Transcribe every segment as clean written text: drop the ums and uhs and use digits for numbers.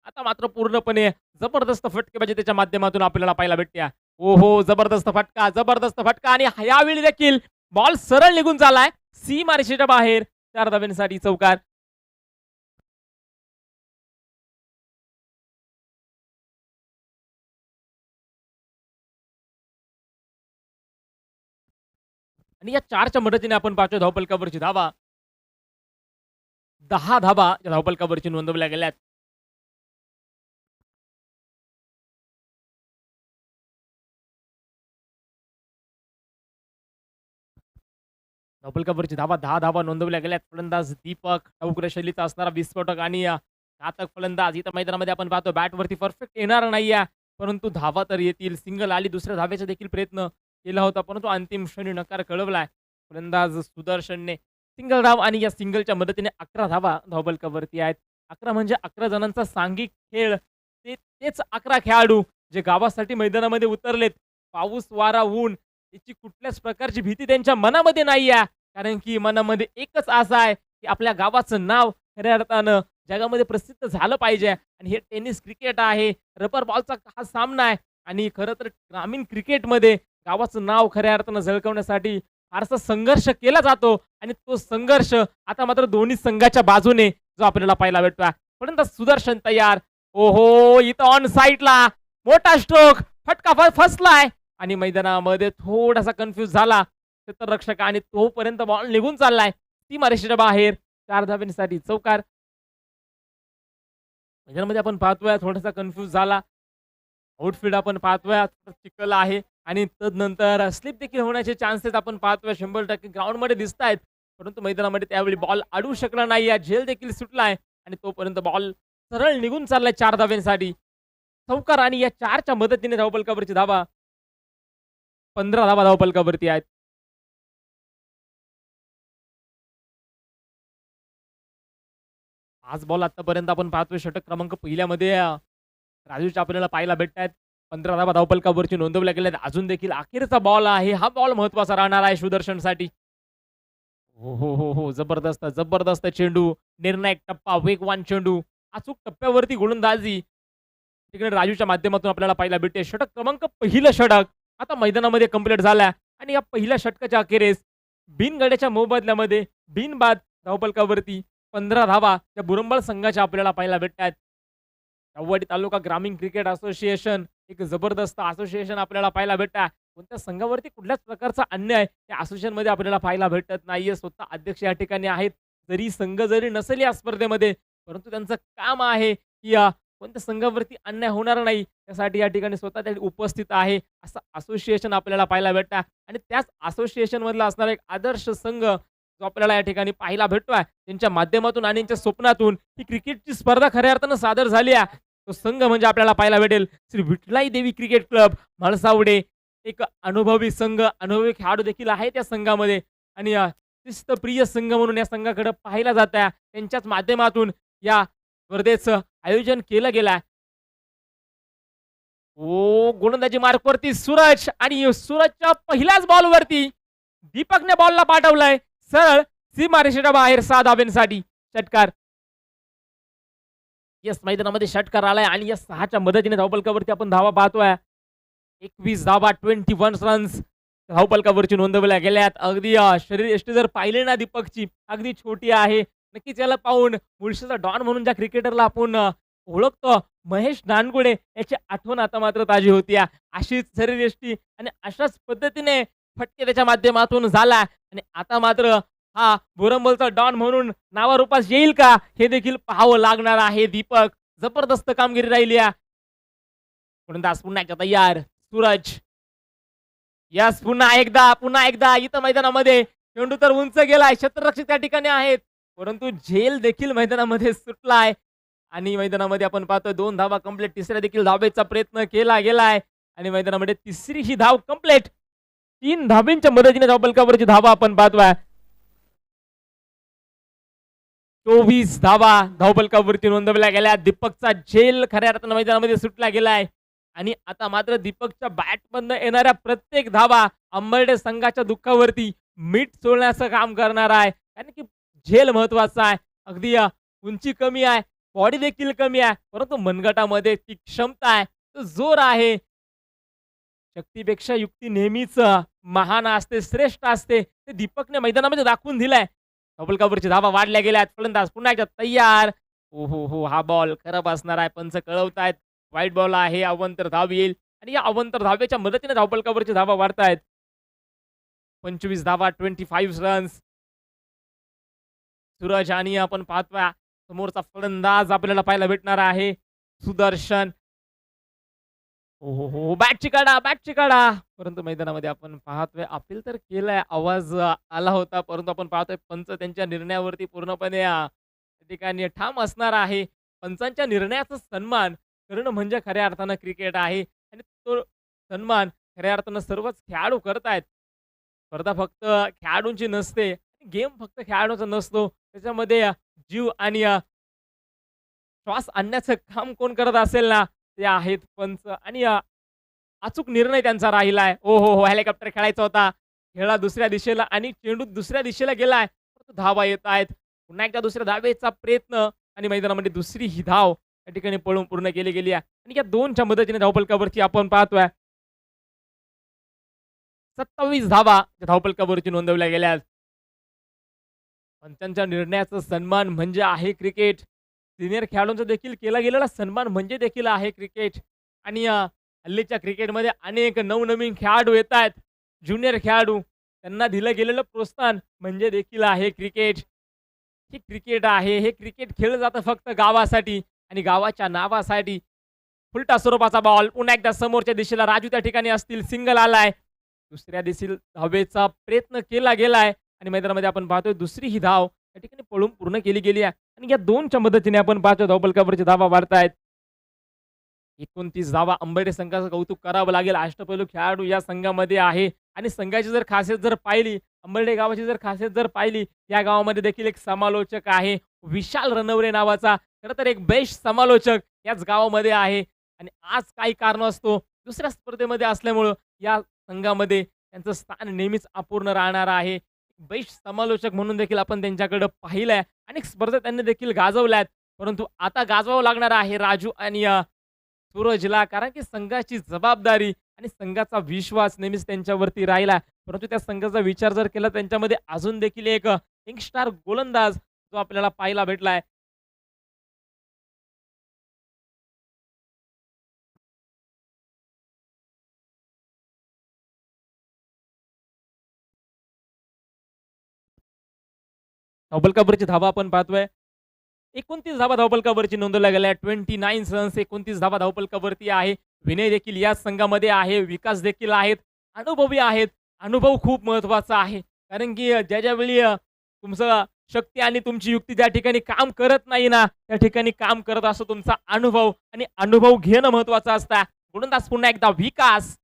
आता मात्र पूर्णपणे जबरदस्त फटकेबाजी त्याच्या माध्यमातून आपल्याला पाहायला भेटते. ओहो! जबरदस्त फटका आणि यावेळी देखील बॉल सरळ निघून चाललाय सीमारेषेच्या बाहेर. 4 धाब्यांसाठी चौकार. आणि या 4च्या मदतीने आपण पाहतोय धावफलकावरची धावा. 10 धावा या धावफलकावरची नोंदवल्या गेल्यात. धावफलकावरची धावा 10 धावा नोंदवल्या गेल्यात. फलंदाज दीपक डावखुऱ्या शैलीचा असणारा विस्फोटक आणि घातक फलंदाज. इथं मैदानामध्ये आपण पाहतो बॅटवरती परफेक्ट येणार नाहीये, परंतु धावा तर येतील. सिंगल आली, दुसऱ्या धावेचा देखील प्रयत्न केला होता, परंतु अंतिम क्षणी नकार कळवलाय. फलंदाज सुदर्शनने सिंगल धाव आणि या सिंगलच्या मदतीने 11 धावा धावफलकावरती आहेत. 11 म्हणजे 11 जणांचा सांघिक खेळ. तेच 11 खेळाडू जे गावासाठी मैदानामध्ये उतरलेत. पाऊस, वारा, ऊन याची कुठल्याच प्रकारची भीती त्यांच्या मनामध्ये नाही आहे. कारण की मनामध्ये एकच आशा आहे, की आपल्या गावाचं नाव खऱ्या अर्थानं जगामध्ये प्रसिद्ध झालं पाहिजे. आणि हे टेनिस क्रिकेट आहे, रबर बॉलचा हा सामना आहे आणि खरं तर ग्रामीण क्रिकेटमध्ये गावाचं नाव खऱ्या अर्थानं झळकवण्यासाठी फारसा संघर्ष केला जातो आणि तो संघर्ष आता मात्र दोन्ही संघाच्या बाजूने जो आपल्याला पाहायला भेटतोय. परंतु सुदर्शन तयार. ओहो! इथं ऑन साईडला मोठा स्ट्रोक, फटका फसलाय आणि मैदानामध्ये थोडासा कन्फ्यूज झाला क्षेत्ररक्षक आणि तोपर्यंत बॉल निघून चाललाय सीमारेषेच्या बाहेर. 4 धाब्यांसाठी चौकार. मैदानामध्ये आपण पाहतोय थोडासा कन्फ्यूज झाला. आउटफील्ड आपण पाहतोय चिखल आहे आणि तदनंतर स्लिप देखील होण्याचे चान्सेस आपण पाहतोय 100% ग्राउंडमध्ये दिसत आहेत. परंतु मैदानामध्ये त्यावेळी बॉल अडवू शकला नाही. झेल देखील सुटलाय आणि तोपर्यंत बॉल सरळ निघून चाललाय 4 धाब्यांसाठी चौकार. आणि या 4च्या मदतीने धावफलकावरची धावा 15 धावा धावफलकावरती आहेत. आज बॉल आतापर्यंत आपण पाहतोय षटक क्रमांक पहिल्यामध्ये राजूच्या आपल्याला पाहायला भेटतायत. 15 धावा धावफलकावरची नोंदवल्या गेल्यात. अजून देखील अखेरचा बॉल आहे. हा बॉल महत्त्वाचा राहणार आहे सुदर्शनसाठी. हो. जबरदस्त चेंडू. निर्णायक टप्पा, वेगवान चेंडू. अचूक टप्प्यावरती गोलंदाजी तिकडे राजूच्या माध्यमातून आपल्याला पाहायला भेटते. षटक क्रमांक पहिलं षटक आता मैदानामध्ये कंप्लीट झालं आणि या पहिल्या षटकाच्या अखेरीस बिनगड्याच्या मोबदल्यामध्ये बिनबाद धावफलकावरती 15 धावा त्या बुरंबळ संघाच्या आपल्याला पाहायला भेटतात. कव्वाडी तालुका ग्रामीण क्रिकेट असोसिएशन एक जबरदस्त असोसिएशन आपल्याला पाहायला भेटतात. कोणत्या संघावरती कुठल्याच प्रकारचा अन्याय त्या असोसिएशनमध्ये आपल्याला पाहायला भेटत नाहीये. स्वतः अध्यक्ष या ठिकाणी आहेत. संघ जरी नसेल या स्पर्धेमध्ये, परंतु त्यांचं काम आहे की कोणत्या संघावरती अन्याय होणार नाही त्यासाठी या ठिकाणी स्वतः त्या उपस्थित आहे. असं असोसिएशन आपल्याला पाहायला भेटतं आणि त्याच असोसिएशन मधला असणारा एक आदर्श संघ जो आपल्याला या ठिकाणी पाहायला भेटतोय त्यांच्या माध्यमातून आणि त्यांच्या स्वप्नातून ही क्रिकेटची स्पर्धा खऱ्या अर्थानं सादर झाली आहे. तो संघ म्हणजे आपल्याला पाहायला भेटेल श्री विठलाई देवी क्रिकेट क्लब म्हाळसावडे. एक अनुभवी संघ, अनुभवी खेळाडू देखील आहे त्या संघामध्ये आणि शिस्तप्रिय संघ म्हणून या संघाकडे पाहायला जात आहे. त्यांच्याच माध्यमातून या स्पर्धेचं आयोजन केलं गेलं आहे. गोलंदाजी मार्कवरती सूरज आणि सूरजच्या पहिल्याच बॉलवरती दीपकने बॉलला पाठवलंय सरळ सीमारेषेच्या बाहेर 6 धाब्यांसाठी षटकार. येस, मैदानामध्ये षटकार आलाय आणि या 6च्या मदतीने धावफलकावरती आपण धावा पाहतोय. 21 धावा, 21 रन्स धावफलकावरची नोंदवल्या गेल्यात. अगदी शरीर यष्टी जर पाहिले ना दीपकची अगदी छोटी आहे. नक्कीच याला पाहून मुळशीचा डॉन म्हणून ज्या क्रिकेटरला आपण ओळखतो महेश नानगुडे याची आठवण आता मात्र ताजी होती. अशीच शरीरयष्टी आणि अशाच पद्धतीने फटके त्याच्या माध्यमातून झाला आणि आता मात्र हा बोरंबलचा डॉन म्हणून नावारूपास येईल का हे देखील पाहावं लागणार आहे. दीपक जबरदस्त कामगिरी राहिली आहे. फलंदाज पुन्हा एकदा तयार सूरज. यस, पुन्हा एकदा इथं मैदानामध्ये चेंडू तर उंच गेलाय. क्षेत्ररक्षक त्या ठिकाणी आहेत परंतु झेल देखील मैदानामध्ये सुटलाय आणि मैदानामध्ये आपण पाहतोय 2 धावा कंप्लीट. तिसऱ्या देखील धावेचा प्रयत्न केला गेलाय आणि मैदानामध्ये तिसरी ही धाव कंप्लीट. 3 धाब्यांच्या मदतीने धावफलकावरची धावा आपण पाहतोय. 24 धावा धावफलकावरती नोंदवल्या गेल्या. दीपकचा झेल खऱ्या अर्थानं मैदानामध्ये सुटला गेलाय आणि आता मात्र दीपकच्या बॅटमधनं येणाऱ्या प्रत्येक धावा अंबर्डे संघाच्या दुःखावरती मीठ सोडण्याचं काम करणार आहे. कारण की झेल महत्वाचा आहे. अगदी उंची कमी आहे बॉडी देखील कमी आहे, परंतु मनगटामध्ये ती क्षमता आहे, तो जोर आहे. शक्तीपेक्षा युक्ती नेहमीच महान असते, श्रेष्ठ असते. ते दीपकने मैदानामध्ये दाखवून दिलंय. डबल कव्हरची धावा वाढल्या गेल्यात. फलंदाज पुन्हा एकदा तयार. हो, हा बॉल खराब असणार आहे. पंच कळवतायत. वाईट बॉल आहे. अवांतर धाव येईल आणि या अवांतर धावेच्या मदतीने डबल कव्हरची धावा वाढतायत. 25 धावा, 25 रन्स. सूरज आणि आपण पाहतोय समोरचा फलंदाज आपल्याला पाहायला भेटणार आहे. सुदर्शन. हो. बॅटची काढा, बॅटची काढा. परंतु मैदानामध्ये आपण पाहतोय अपील तर केलंय. आवाज आला होता, परंतु आपण पाहतोय पंच त्यांच्या निर्णयावरती पूर्णपणे त्या ठिकाणी ठाम असणार आहे. पंचांच्या निर्णयाचा सन्मान करणं म्हणजे खऱ्या अर्थानं क्रिकेट आहे आणि तो सन्मान खऱ्या अर्थानं सर्वच खेळाडू करतायत. स्पर्धा फक्त खेळाडूंची नसते. गेम फक्त खेळाडूंचा नसतो. त्याच्यामध्ये जीव आणि श्वास आणण्याचं काम कोण करत असेल ना, ते आहेत पंच आणि अचूक निर्णय त्यांचा राहिलाय. हो, हेलिकॉप्टर खेळायचा होता. खेळा दुसऱ्या दिशेला आणि चेंडू दुसऱ्या दिशेला गेलाय. परंतु धावा येतायत. पुन्हा एकदा दुसऱ्या धावेचा प्रयत्न आणि मैदानामध्ये दुसरी ही धाव त्या ठिकाणी पळून पूर्ण केली गेली आहे आणि या 2च्या मदतीने धावफलकावरती आपण पाहतोय 27 धावा धावफलकावरती नोंदवल्या गेल्या. पंचांच्या निर्णयाचा सन्मान म्हणजे आहे क्रिकेट. सीनियर खेळाडूंचा देखील केला गेलेला सन्मान म्हणजे देखील आहे क्रिकेट आणि हल्लीच्या क्रिकेटमध्ये अनेक नवनवीन खेळाडू येत आहेत. ज्युनियर खेळाडू त्यांना दिलं गेलेलं प्रोत्साहन म्हणजे देखील आहे क्रिकेट. हे क्रिकेट आहे. हे क्रिकेट खेळलं जातं फक्त गावासाठी आणि गावाच्या नावासाठी. उलटा स्वरूपाचा बॉल पुन्हा एकदा समोरच्या दिशेला राजू त्या ठिकाणी असतील. सिंगल आलाय. दुसऱ्या दिशेला धावेचा प्रयत्न केला गेलाय आणि मैदानामध्ये आपण पाहतोय दुसरी ही धाव त्या ठिकाणी पळून पूर्ण केली गेली आहे आणि या 2च्या मदतीने आपण पाहतोय धावफलकावरची धावा वाढतायत. 29 धावा. अंबेडे संघाचं कौतुक करावं लागेल. अष्टपैलू खेळाडू या संघामध्ये आहे आणि संघाची जर खासियत जर पाहिली, अंबर्डे गावाची जर खासियत जर पाहिली, या गावामध्ये देखील एक समालोचक आहे विशाल रणवरे नावाचा. खरं तर एक बेस्ट समालोचक याच गावामध्ये आहे आणि आज काही कारण असतो दुसऱ्या स्पर्धेमध्ये असल्यामुळं या संघामध्ये त्यांचं स्थान नेहमीच अपूर्ण राहणार आहे. बेस्ट समालोचक म्हणून देखील आपण त्यांच्याकडे पाहिलंय. अनेक स्पर्धा त्यांनी देखील गाजवल्यात. परंतु आता गाजवावं लागणार आहे राजू आणि सूरजला कारण की संघाची जबाबदारी आणि संघाचा विश्वास नेहमीच त्यांच्यावरती राहिला. परंतु त्या संघाचा विचार जर केला त्यांच्यामध्ये अजून देखील एक यंगस्टार गोलंदाज जो आपल्याला पाहायला भेटलाय. धावफलकावरची धावा आपण पाहतोय. 29 धावा धावफलकावरची नोंदवल्या गेल्या. 29 रन्स 29 धावा धावफलकावरती आहे. विनय देखील याच संघामध्ये आहे. विकास देखील आहेत. अनुभवी आहेत. अनुभव खूप महत्त्वाचा आहे. कारण की ज्यावेळी तुमचं शक्ती आणि तुमची युक्ती ज्या ठिकाणी काम करत नाही ना, त्या ठिकाणी काम करत असतो तुमचा अनुभव आणि अनुभव घेणं महत्त्वाचं असतं. गोलंदाज पुन्हा एकदा विकास.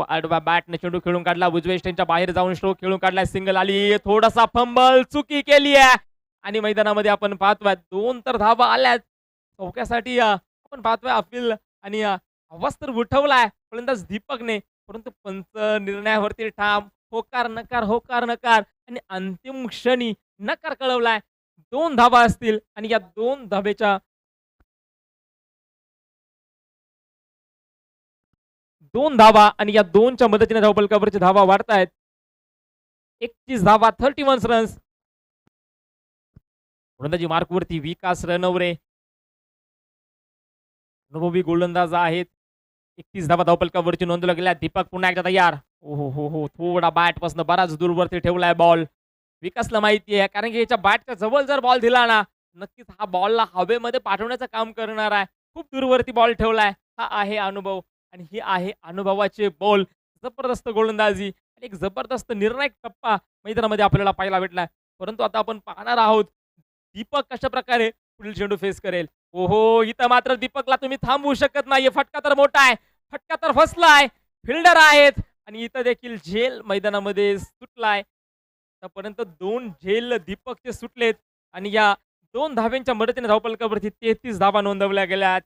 आडवा बॅटने चेंडू खेळून काढला. उजव्या स्टँडच्या बाहेर जाऊन स्ट्रोक खेळून काढला. सिंगल आली. थोडासा फंबल चुकी केली आहे आणि मैदानामध्ये आपण पाहतोय 2 तर धावा आल्यात. चौक्यासाठी आपण पाहतोय अपील आणि आवाज तर उठवलाय फलंदाज दीपकने. परंतु पंच निर्णयावरती ठाम. होकार नकार, होकार नकार आणि अंतिम क्षणी नकार कळवलाय. 2 धावा असतील आणि या 2 धावेच्या 2 धावा आणि या 2च्या मदतीने धावफलकावरची धावा वाढतायत. 31 धावा, 31 रन्स. गोलंदाजी मार्कवरती विकास रणवरे. अनुभवी गोलंदाज आहेत. 31 धावा धावफलकावरची नोंदवल्या गेल्या. दीपक पुन्हा एकदा तयार. थोडा बॅटपासून बराच दूरवरती ठेवलाय बॉल. विकासला माहिती आहे कारण की याच्या बॅटच्या जवळ जर बॉल दिला ना, नक्कीच हा बॉलला हवेमध्ये पाठवण्याचं काम करणार आहे. खूप दूरवरती बॉल ठेवलाय. हा आहे अनुभव आणि ही आहे अनुभवाचे बॉल. जबरदस्त गोलंदाजी आणि एक जबरदस्त निर्णायक टप्पा मैदानामध्ये आपल्याला पाहायला भेटलाय. परंतु आता आपण पाहणार आहोत दीपक कशा प्रकारे पुढील चेंडू फेस करेल. इथं मात्र दीपकला तुम्ही थांबवू शकत नाहीये. फटका तर मोठा आहे. फटका तर फसलाय. फिल्डर आहेत आणि इथं देखील झेल मैदानामध्ये सुटलाय. आतापर्यंत 2 झेल दीपकचे सुटलेत आणि या 2 धाव्यांच्या मदतीने धावफलकावरती 33 धावा नोंदवल्या गेल्यात.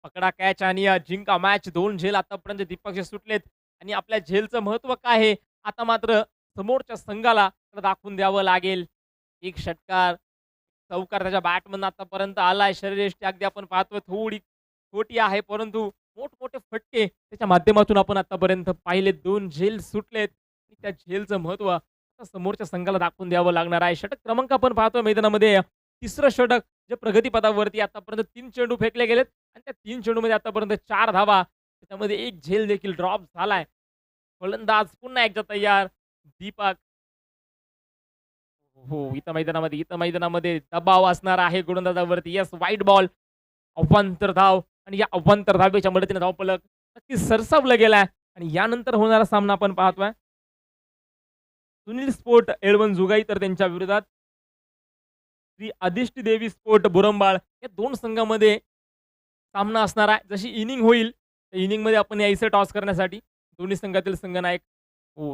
पकडा कॅच आणि जिंका मॅच. 2 झेल आतापर्यंत दीपकचे सुटलेत आणि आपल्या झेलचं महत्त्व काय आहे आता मात्र समोरच्या संघाला दाखवून द्यावं लागेल. एक षटकार चौकार त्याच्या बॅटमधून आतापर्यंत आलाय. शरीरयष्टी अगदी आपण पाहतोय थोडी छोटी आहे, परंतु मोठमोठे फटके त्याच्या माध्यमातून आपण आतापर्यंत पाहिले. 2 झेल सुटलेत आणि त्या झेलचं महत्त्व आता समोरच्या संघाला दाखवून द्यावं लागणार आहे. षटक क्रमांक आपण पाहतोय मैदानामध्ये 3रं षटक जे प्रगतीपथावरती आतापर्यंत 3 चेंडू फेकले गेलेत आणि त्या 3 चेंडूमध्ये आतापर्यंत 4 धावा. त्याच्यामध्ये 1 झेल देखील ड्रॉप झालाय. फलंदाज पुन्हा एकदा तयार. दीपक इथं मैदानामध्ये दबाव असणार आहे गोलंदाजावरती. येस, व्हाईट बॉल, अवांतर धाव आणि या अवांतर धावेच्या मदतीने धावफलक नक्कीच सरसावला गेलाय आणि यानंतर होणारा सामना आपण पाहतोय सुनील स्पोर्ट एळवन जुगाई तर त्यांच्या विरोधात श्री आदिष्टी देवी स्पोर्ट बुरंबाळ या 2 संघामध्ये सामना असणार आहे. जशी इनिंग होईल त्या इनिंगमध्ये आपण यायचं टॉस करण्यासाठी दोन्ही संघातील संघनायक.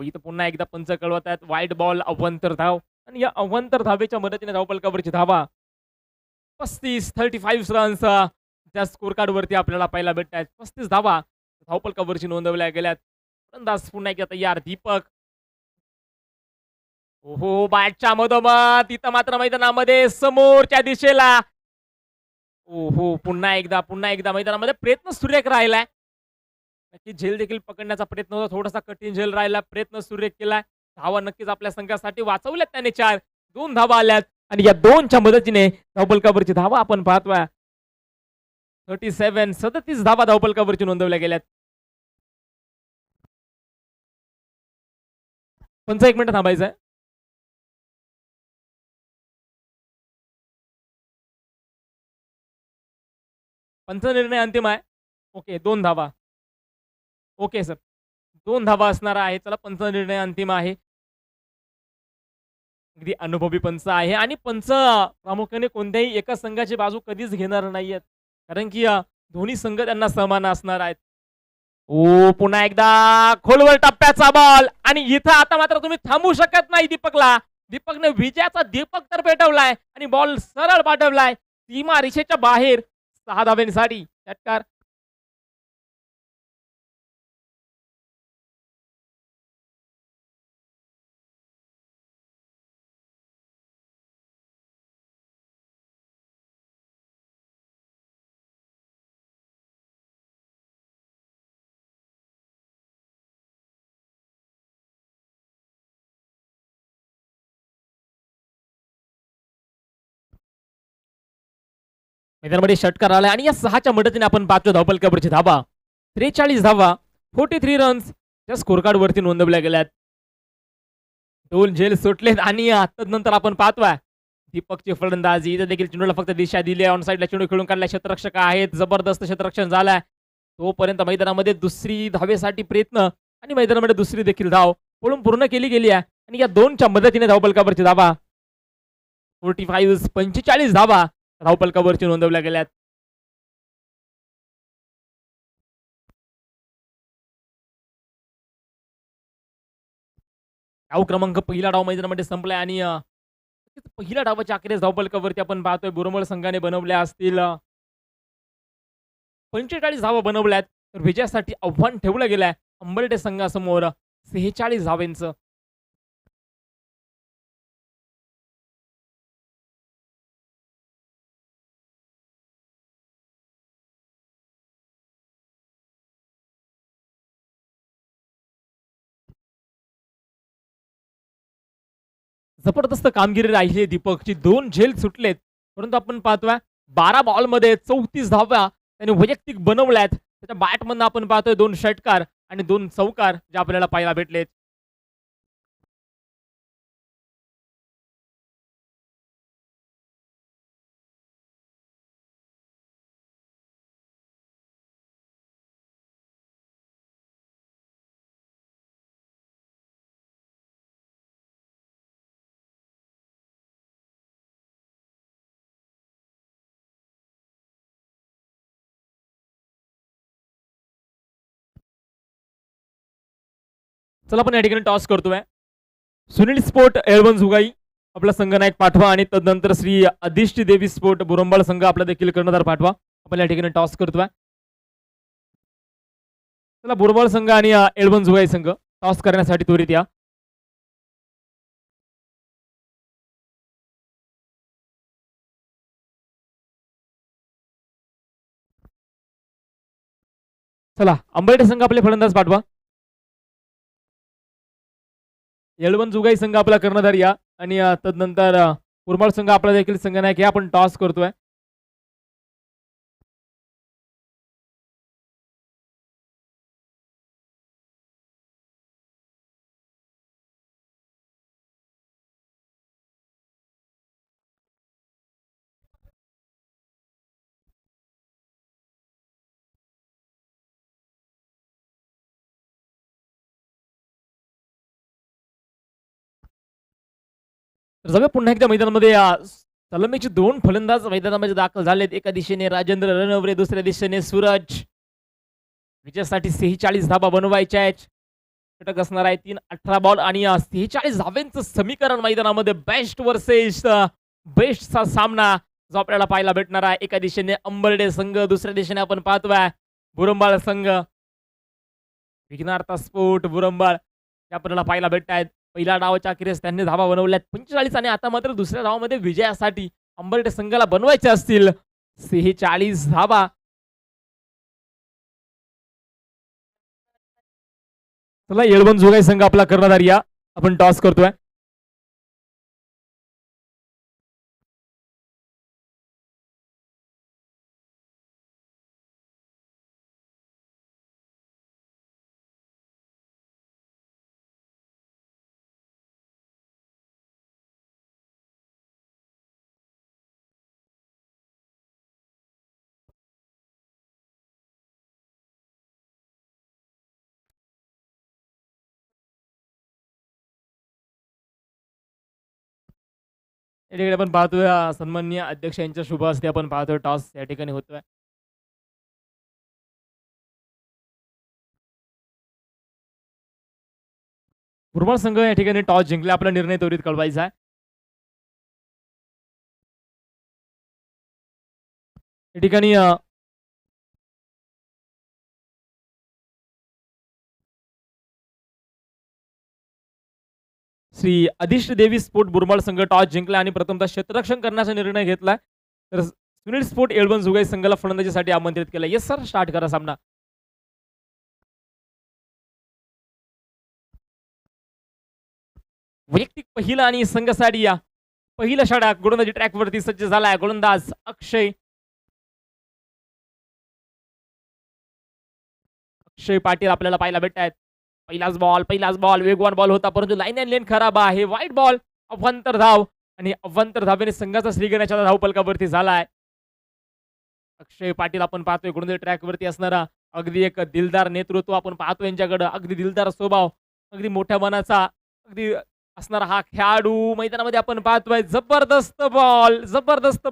इथं पुन्हा एकदा पंच कळवत आहेत. व्हाईट बॉल, अवांतर धाव आणि या अवांतर धावेच्या मदतीने धावफलकावरची धावा 35 रन्स त्या स्कोर कार्डवरती आपल्याला पाहायला भेटत आहेत. 35 धावा धावफलकावरची नोंदवल्या गेल्यात. फलंदाज पुन्हा एकदा तयार. दीपक बॅटच्या मधोमध इथं मात्र मैदानामध्ये समोरच्या दिशेला पुन्हा एकदा मैदानामध्ये प्रयत्न सुरेख राहिलाय. नक्की झेल देखील पकडण्याचा प्रयत्न होता. थोडासा कठीण झेल राहिला. प्रयत्न सुरेख केलाय. धावा नक्कीच आपल्या संघासाठी वाचवल्यात त्याने 4. 2 धावा आल्यात आणि या 2च्या मदतीने धावफलकावरची धावा आपण पाहतोय 37 धावा धावफलकावरची नोंदवल्या गेल्यात. पंच 1 मिनिट थांबायचंय. पंच निर्णय अंतिम आहे. ओके, 2 धावा. ओके सर, 2 धावा असणार आहे. चला, पंच निर्णय अंतिम आहे. अगदी अनुभवी पंच आहे आणि पंच प्रामुख्याने कोणत्याही एका संघाची बाजू कधीच घेणार नाहीयेत, कारण की दोन्ही संघ त्यांना समान असणार आहेत. पुन्हा एकदा खोलवर टप्प्याचा बॉल आणि इथं आता मात्र तुम्ही थांबू शकत नाही दीपकला. दीपकने विजयाचा दीपक तर पेटवलाय आणि बॉल सरळ पाठवलाय सीमा रेषेच्या बाहेर 6 धावांसाठी. षटकार मैदानामध्ये षटकार आलाय आणि या 6च्या मदतीने आपण पाहतो धावफलकावरची धावा 43 धावा 43 रन्स या स्कोर कार्ड वरती नोंदवल्या गेल्यात. 2 झेल सुटलेत आणि नंतर आपण पाहतोय दीपकची फलंदाजी. इथं देखील चेंडूला फक्त दिशा दिली. ऑन साईडला चेंडू खेळून काढला. क्षेत्ररक्षक आहेत. जबरदस्त क्षेत्ररक्षण झालाय. तोपर्यंत मैदानामध्ये दुसरी धावेसाठी प्रयत्न आणि मैदानामध्ये दुसरी देखील धाव पळून पूर्ण केली गेली आहे आणि या 2च्या मदतीने धावफलकावरची धावा 45 धावा धावफलकावरती नोंदवल्या गेल्यात. डाव क्रमांक पहिला डाव मैदानामध्ये संपलाय आणि पहिल्या डावाच्या अखेरीस धावफलकावरती आपण पाहतोय बुरंबळ संघाने बनवल्या असतील 45 धावा बनवल्यात. तर विजयासाठी आव्हान ठेवलं गेलंय अंबरडे संघासमोर 46 धावांचं. जबरदस्त कामगिरी राहिली दीपकची. 2 झेल सुटलेत, परंतु आपण पाहतोय 12 बॉलमध्ये 34 धावा त्याने वैयक्तिक बनवल्यात. त्याच्या बॅटमधून आपण पाहतोय 2 षटकार आणि 2 चौकार जे आपल्याला पाहायला भेटलेत. चला आपण या ठिकाणी टॉस करतोय. सुनील स्पोर्ट एळवन जुगाई आपला संघनायक पाठवा आणि तदनंतर श्री अधिष्ठी देवी स्पोर्ट बुरंबाळ संघ आपला देखील कर्णधार पाठवा. आपण या ठिकाणी टॉस करतोय. चला, बुरंबाळ संघ आणि एळवन जुगाई संघ टॉस करण्यासाठी त्वरित या. चला अंबरडे संघ आपले फलंदाज पाठवा. येळवण जुगाई संघ आपला कर्णधार या आणि तदनंतर मुरबाड संघ आपला देखील संघनायक हे आपण टॉस करतोय. तर जाऊया पुन्हा एकदा मैदानामध्ये सलमीचे 2 फलंदाज मैदानामध्ये दाखल झालेत. एका दिशेने राजेंद्र रणवरे, दुसऱ्या दिशेने सूरज. विजयासाठी 46 धाबा बनवायच्या आहेत. षटक असणार आहे 3-18 बॉल आणि 46 धाब्यांचं समीकरण मैदानामध्ये बेस्ट वर्सेस बेस्टचा सामना जो आपल्याला पाहायला भेटणार आहे. एका दिशेने अंबरडे संघ, दुसऱ्या दिशेने आपण पाहतोय बुरंबाळ संघ. विघ्नार्थ स्पोर्ट बुरंबाळ हे आपल्याला पाहायला भेटत आहेत. पहिल्या डावाच्या अखेरीस त्यांनी धावा बनवल्यात 45 आणि आता मात्र दुसऱ्या डावामध्ये विजयासाठी अंबरडे संघाला बनवायचे असतील 46 धावा. चला येळवण जोगाई संघ आपला कर्णधार या आपण टॉस करतोय. या ठिकाणी आपण पाहतोय सन्माननीय अध्यक्ष यांच्या शुभ हस्ते आपण पाहतोय टॉस या ठिकाणी होतोय. मुरबाड संघ या ठिकाणी टॉस जिंकला. आपला निर्णय त्वरित कळवायचा आहे. या ठिकाणी श्री अधिष्ट देवी स्पोर्ट बुरमाळ संघ टॉस जिंकला आणि प्रथमतः क्षेत्ररक्षण करण्याचा निर्णय घेतला. तर सुनील स्पोर्ट येळवण जुगाई संघाला फलंदाजीसाठी आमंत्रित केलं. येस सर, स्टार्ट करा सामना. वैयक्तिक पहिला आणि संघासाठी या पहिला षटक गोलंदाजी ट्रॅकवरती सज्ज झालाय. गोलंदाज अक्षय पाटील आपल्याला पाहायला भेटत आहेत. पहिलाच बॉल वेगवान बॉल होता परंतु लाईन अँड लेन खराब आहे. वाईट बॉल, अवांतर धाव आणि अवांतर धावेने संघाचा श्रीगणेशाचा धावपलकावरती झालाय. अक्षय पाटील आपण पाहतोय गोलंदाजी ट्रॅकवरती असणारा अगदी एक दिलदार नेतृत्व आपण पाहतो यांच्याकडं. अगदी दिलदार स्वभाव, अगदी मोठ्या मनाचा अगदी असणारा हा खेळाडू मैदानामध्ये आपण पाहतोय. जबरदस्त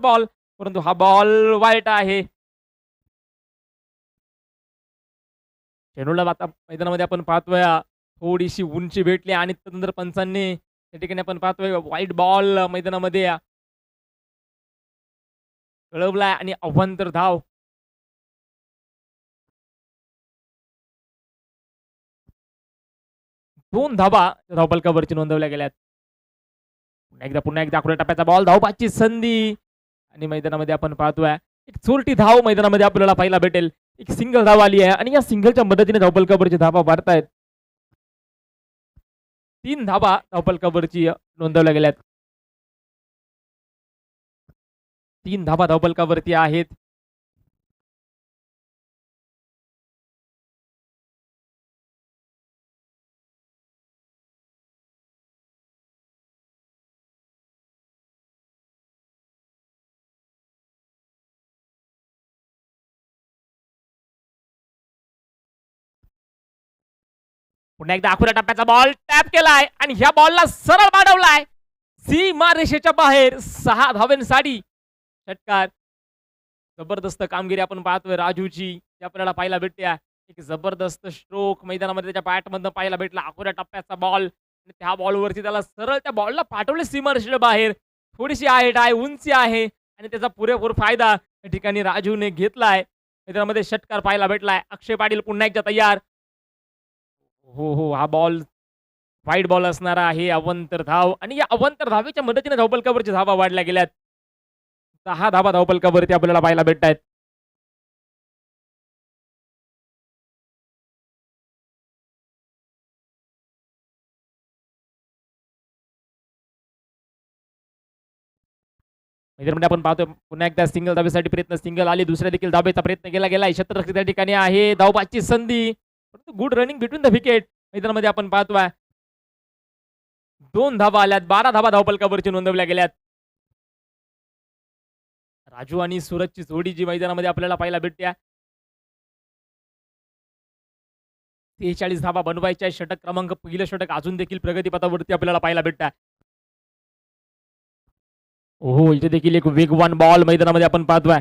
बॉल परंतु हा बॉल वाईट आहे. चेंडूला आता मैदानामध्ये आपण पाहतोय थोडीशी उंची भेटली आणि त्यानंतर पंचांनी त्या ठिकाणी आपण पाहतोय वाईट बॉल मैदानामध्ये कळवलाय आणि अवांतर धाव. दोन धाबा धावपलकावरची नोंदवल्या गेल्यात. पुन्हा एकदा खुल्या टप्प्याचा बॉल, धावबाची संधी आणि मैदानामध्ये आपण पाहतोय एक चोरटी धाव मैदानामध्ये आपल्याला पाहायला भेटेल. एक सिंगल धाव आली आहे आणि या सिंगलच्या मदतीने धावपलकावरची धावा वाढतायत. 3 धाबा धावपलकावरची नोंदवल्या गेल्यात. 3 धाबा धावपलकावरती आहेत. पुन्हा एकदा अखुऱ्या टप्प्याचा बॉल टॅप केलाय आणि ह्या बॉलला सरळ पाडवलाय सीमा रेषेच्या बाहेर. 6 धावांसाठी षटकार. जबरदस्त कामगिरी आपण पाहतोय राजूची, ती आपल्याला पाहायला भेटते. एक जबरदस्त स्ट्रोक मैदानामध्ये त्याच्या बॅटमधनं पाहायला भेटला. अखुऱ्या टप्प्याचा बॉल आणि त्या बॉलवरती त्याला सरळ त्या बॉलला पाठवले सीमा रेषेच्या बाहेर. थोडीशी हाईट आहे, उंची आहे आणि त्याचा पुरेपूर फायदा या ठिकाणी राजूने घेतलाय. मैदानामध्ये षटकार पाहायला भेटलाय. अक्षय पाटील पुन्हा एकदा तयार. हो, हा बॉल वाईट बॉल असणारा आहे. अवांतर धाव आणि या अवांतर धावेच्या मदतीने धावपलकावरची धावा वाढल्या गेल्यात. 6 धावा धावपलकावरती आपल्याला पाहायला भेटत आहेत. मैदानामध्ये आपण पाहतोय पुन्हा एकदा सिंगल धाबेसाठी प्रयत्न, सिंगल आली, दुसऱ्या देखील धाबेचा प्रयत्न केला गेलाय. क्षेत्ररक्षक त्या ठिकाणी आहे, धावबाची संधी, परंतु good running between the wicket. मैदानामध्ये आपण पाहतोय 2 धाबा आल्यात, 12 धाबा धावफलकावरती नोंदवल्या गेल्यात. राजू आणि सूरजची जोडी जी मैदानामध्ये आपल्याला पाहायला भेटते. 43 धाबा बनवायच्या. षटक क्रमांक, पहिलं षटक अजून देखील प्रगतीपथावरती आपल्याला पाहायला भेटत. ओहो, इथे देखील एक वेगवान बॉल मैदानामध्ये आपण पाहतोय.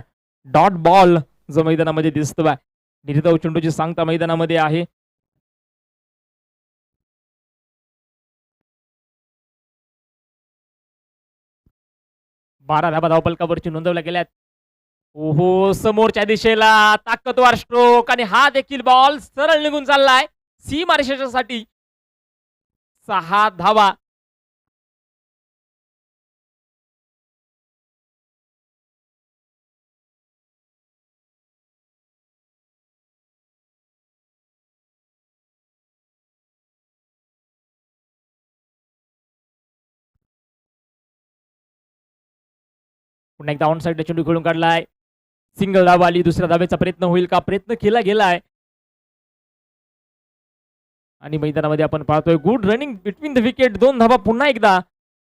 डॉट बॉल जो मैदानामध्ये दिसतोय. निर्धाव चेंडूची सांगता मैदानामध्ये आहे. बारा धाबा धावफलकावरती नोंदवल्या गेल्यात. ओहो, समोरच्या दिशेला ताकदवार स्ट्रोक आणि हा देखील बॉल सरळ निघून चाललाय सीमारेषेसाठी. 6 धावा. पुन्हा एकदा ऑन साइड चेंडू खेळून काढलाय. सिंगल धाव आली, दुसऱ्या धावेचा प्रयत्न होईल का? प्रयत्न केला गेलाय आणि मैदानामध्ये आपण पाहतोय good running between the wicket. 2 धावा पुन्हा एकदा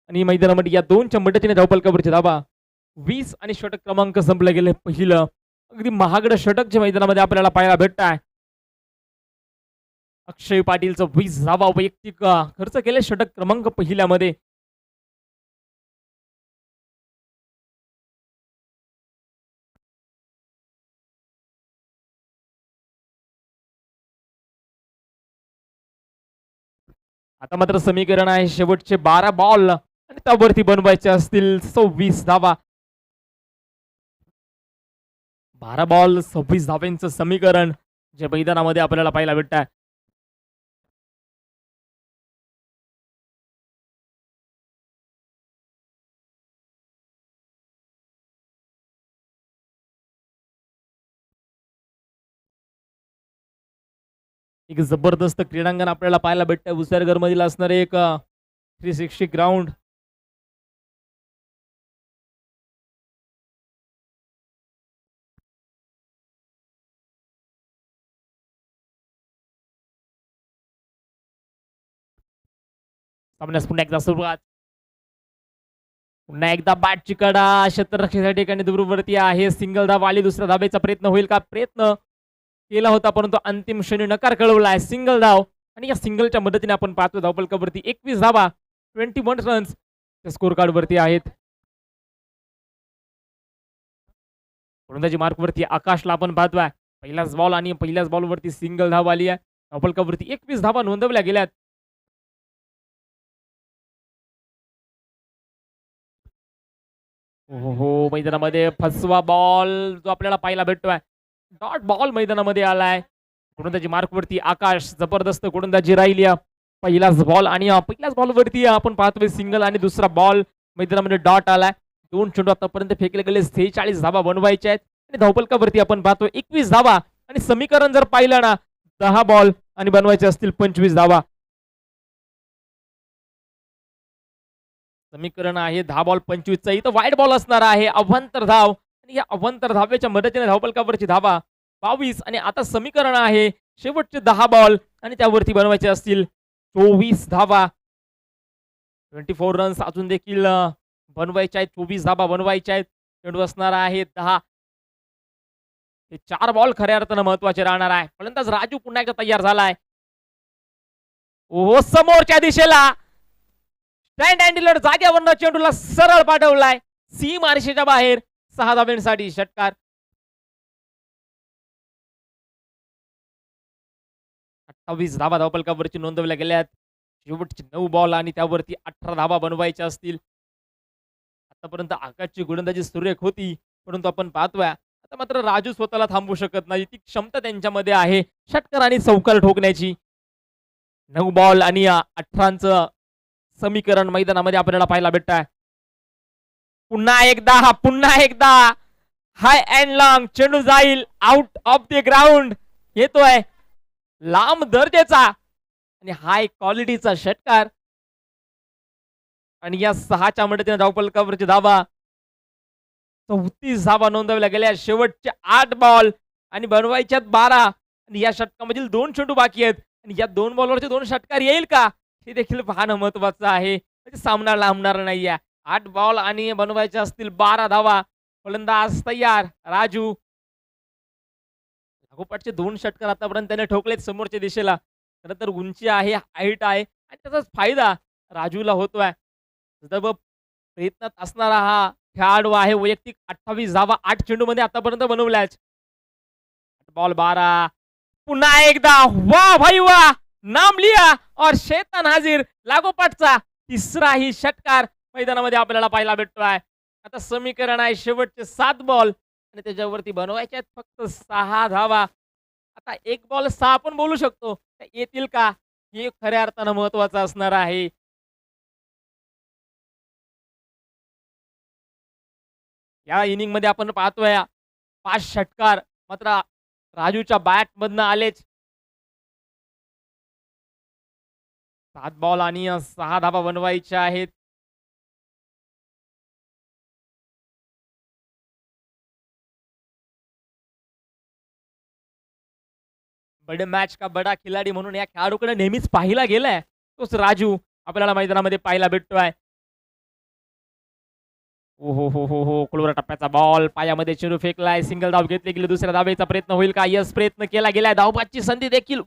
आणि मैदानामध्ये या 2च्या मदतीने धावफलकावरची धावा 20 आणि षटक क्रमांक संपलं गेले. पहिलं अगदी महागडं षटक जे मैदानामध्ये आपल्याला पाहायला भेटत आहे. अक्षय पाटीलचं 20 धावा वैयक्तिक खर्च केले षटक क्रमांक पहिल्यामध्ये. आता मात्र समीकरण आहे शेवटचे 12 बॉल आणि त्यावरती बनवायचे असतील 26 धावा. 12 बॉल 26 धाव्यांचं समीकरण जे मैदानामध्ये आपल्याला पाहायला भेटत आहे. एक जबरदस्त क्रीडांगण आपल्याला पाहायला भेटतंय. उसरगर मधील असणारे एक 360 ग्राउंड. सामन्यास पुन्हा एकदा सुरुवात. पुन्हा एकदा बॅटची कडा क्षेत्ररक्षकाच्या ठिकाणी दूरवरती आहे. सिंगल धाव आली, दुसऱ्या धावेचा प्रयत्न होईल का? प्रयत्न केला होता परंतु अंतिम क्षणी नकार कळवलाय. सिंगल धाव आणि या सिंगलच्या मदतीने आपण पाहतो धावफलकावरती 21 धावा 21 रन्स स्कोर कार्ड वरती आहेत. गोलंदाजी मार्क वरती आकाशला आपण पाहतोय. पहिलाच बॉल आणि पहिल्याच बॉल वरती सिंगल धाव आली आहे. धावफलकावरती 21 धावा नोंदवल्या गेल्यात. हो, मैदानामध्ये फसवा बॉल जो आपल्याला पाहायला भेटतोय. डॉट बॉल मैदानामध्ये आलाय. गोलंदाजी मार्क वरती आकाश. जबरदस्त गोलंदाजी राहिली. पहिलाच बॉल आणि पहिल्याच बॉल वरती आपण पाहतोय सिंगल आणि दुसरा बॉल मैदानामध्ये डॉट आलाय. 2 चेंडू आतापर्यंत फेकले गेले. 46 धावा बनवायच्या आहेत आणि धावफलकावरती आपण पाहतोय 21 धावा आणि समीकरण जर पाहिलं ना 10 बॉल आणि बनवायचे असतील 25 धावा. समीकरण आहे 10 बॉल 25 चा. इथं वाईड बॉल असणार आहे. अवांतर धाव आणि या अवांतर धावेच्या मदतीने धावफलकावरची धावा 22 आणि आता समीकरण आहे शेवटचे 10 बॉल आणि त्यावरती बनवायचे असतील 24 धावा. 24 रन्स अजून देखील बनवायचे आहेत. 24 धावा बनवायच्या आहेत. चेंडू असणार आहे 10. हे 4 बॉल खऱ्या अर्थानं महत्वाचे राहणार आहे. फलंदाज राजू पुन्हा एकदा तयार झालाय. ओ समोरच्या दिशेला स्टँड अँड डिलर जागेवरनं चेंडूला सरळ पाठवलाय सीमारेषेच्या बाहेर. 6 धाव्यांसाठी षटकार. 28 धावा धावफलकावरची नोंदवल्या गेल्यात. शेवटचे 9 बॉल आणि त्यावरती 18 धावा बनवायच्या असतील. आतापर्यंत आकाशची गोलंदाजी सुरेख होती परंतु आपण पाहतोय आता मात्र राजू स्वतःला थांबवू शकत नाही. ती क्षमता त्यांच्यामध्ये आहे षटकार आणि चौकार ठोकण्याची. 9 बॉल आणि 18चं समीकरण मैदानामध्ये आपल्याला पाहायला भेटत आहे. पुन्हा एकदा हाय अँड लॉंग चेंडू जाईल आउट ऑफ द ग्राउंड. येतोय लांब दर्जाचा आणि हाय क्वालिटीचा षटकार आणि या 6च्या मदतीने धावफलकावरची धावा 34 धावा नोंदवल्या गेल्या. शेवटचे 8 बॉल आणि बनवायच्यात 12 आणि या षटकामधील 2 चेंडू बाकी आहेत आणि या 2 बॉलवरचे 2 षटकार येईल का? हे देखील पाहणं महत्त्वाचं आहे. म्हणजे सामना लांबणार नाहीये. 8 बॉल आणि बनवायचे असतील 12 धावा. फलंदाज तयार. राजू लागोपाठचे 2 षटकार आतापर्यंत त्याने ठोकलेत समोरच्या दिशेला. खरं तर उंची आहे, हाईट आहे आणि त्याचाच फायदा राजूला होतोय. सतत प्रयत्नात असणारा हा खेळाडू आहे. वैयक्तिक 28 धावा 8 चेंडूमध्ये आतापर्यंत बनवल्याच. बॉल 12 पुन्हा एकदा वाह भाई वाह! नाम लिया और शैतान हाजिर. लागोपाठचा तिसराही षटकार मैदानामध्ये आपल्याला पाहायला भेटतोय. आता समीकरण आहे शेवटचे 7 बॉल आणि त्याच्यावरती बनवायचे आहेत फक्त 6 धावा. आता 1 बॉल 6 आपण बोलू शकतो. त्या येतील का? हे खऱ्या अर्थानं महत्त्वाचं असणार आहे. या इनिंगमध्ये आपण पाहतोय 5 षटकार मात्र राजूच्या बॅटमधनं आलेच. 7 बॉल आणि 6 धावा बनवायच्या आहेत. बडे मॅच का बडा खिलाडी म्हणून या खेळाडूकडे नेहमीच पाहिला गेलाय. तोच राजू आपल्याला मैदानामध्ये पाहायला भेटतोय. हो. क्लोरा टप्प्याचा बॉल पायामध्ये चेंडू फेकलाय. सिंगल धाव घेतली गेली. दुसऱ्या धावेचा प्रयत्न होईल का? यस, प्रयत्न केला गेलाय. धावबादची संधी देखील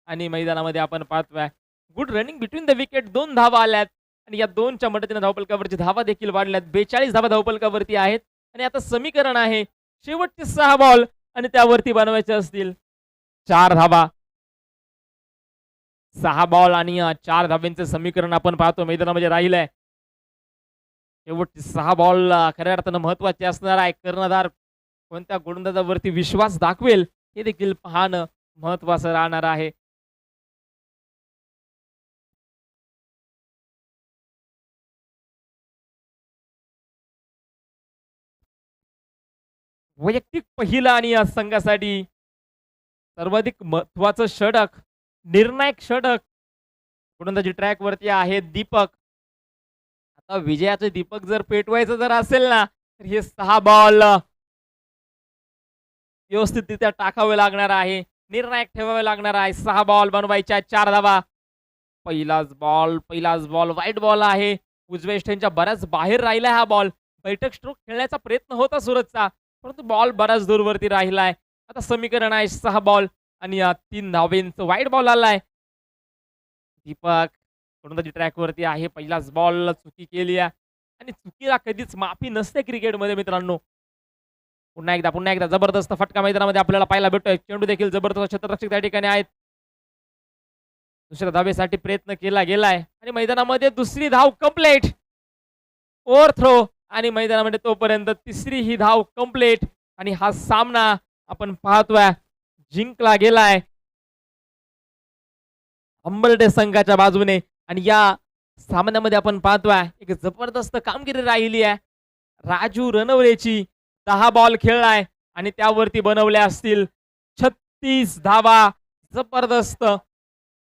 आणि मैदानामध्ये आपण पाहतोय good running between the wicket. 2 धावा आल्यात आणि या 2च्या मदतीने धावपलकावरची धावा देखील वाढल्यात. 42 धावा धावपलकावरती आहेत आणि आता समीकरण आहे शेवटचे 6 बॉल आणि त्यावरती बनवायचे असतील 4 धावा. 6 बॉल आणि 4 धाब्यांचं समीकरण आपण पाहतो मैदानामध्ये राहिलंय. शेवटचे 6 बॉल खऱ्या अर्थानं महत्त्वाचे असणार आहे. कर्णधार कोणत्या गोलंदाजावरती विश्वास दाखवेल हे देखील पाहणं महत्त्वाचं राहणार आहे. वैयक्तिक पहिला आणि या संघासाठी सर्वाधिक महत्त्वाचं षटक, निर्णायक षटक गोलंदाजी ट्रॅकवरती आहे दीपक. आता विजयाचे दीपक जर पेटवायचं जर असेल ना तर हे 6 बॉल व्यवस्थितरित्या टाकावे लागणार आहे. निर्णायक ठेवावे लागणार आहे. 6 बॉल बनवायच्या 4 धावा. पहिलाच बॉल वाईट बॉल आहे. उजव्या स्टँडच्या बऱ्याच बाहेर राहिला हा बॉल. बैठक स्ट्रोक खेळण्याचा प्रयत्न होता सुरतचा परंतु बॉल बऱ्याच दूरवरती राहिलाय. आता समीकरण आहे 6 बॉल आणि 3 धावेंचं वाईट बॉल आलाय. दीपक गोलंदाजी ट्रॅकवरती आहे. पहिलाच बॉल चुकी केली आहे आणि चुकीला कधीच माफी नसते क्रिकेटमध्ये मित्रांनो. पुन्हा एकदा जबरदस्त फटका मैदानामध्ये आपल्याला पाहायला भेटतोय. चेंडू देखील जबरदस्त क्षेत्ररक्षक त्या ठिकाणी आहेत. दुसऱ्या धावेसाठी प्रयत्न केला गेलाय आणि मैदानामध्ये दुसरी धाव कंप्लीट. ओव्हर थ्रो आणि मैदानामध्ये तोपर्यंत तिसरी ही धाव कंप्लीट आणि हा सामना आपण पाहतोय जिंकला गेलाय अंबरडे संघाच्या बाजूने. आणि या सामन्यामध्ये आपण पाहतोय एक जबरदस्त कामगिरी राहिली आहे. राजू रणवरेची 10 बॉल खेळलाय आणि त्यावरती बनवल्या असतील 36 धावा. जबरदस्त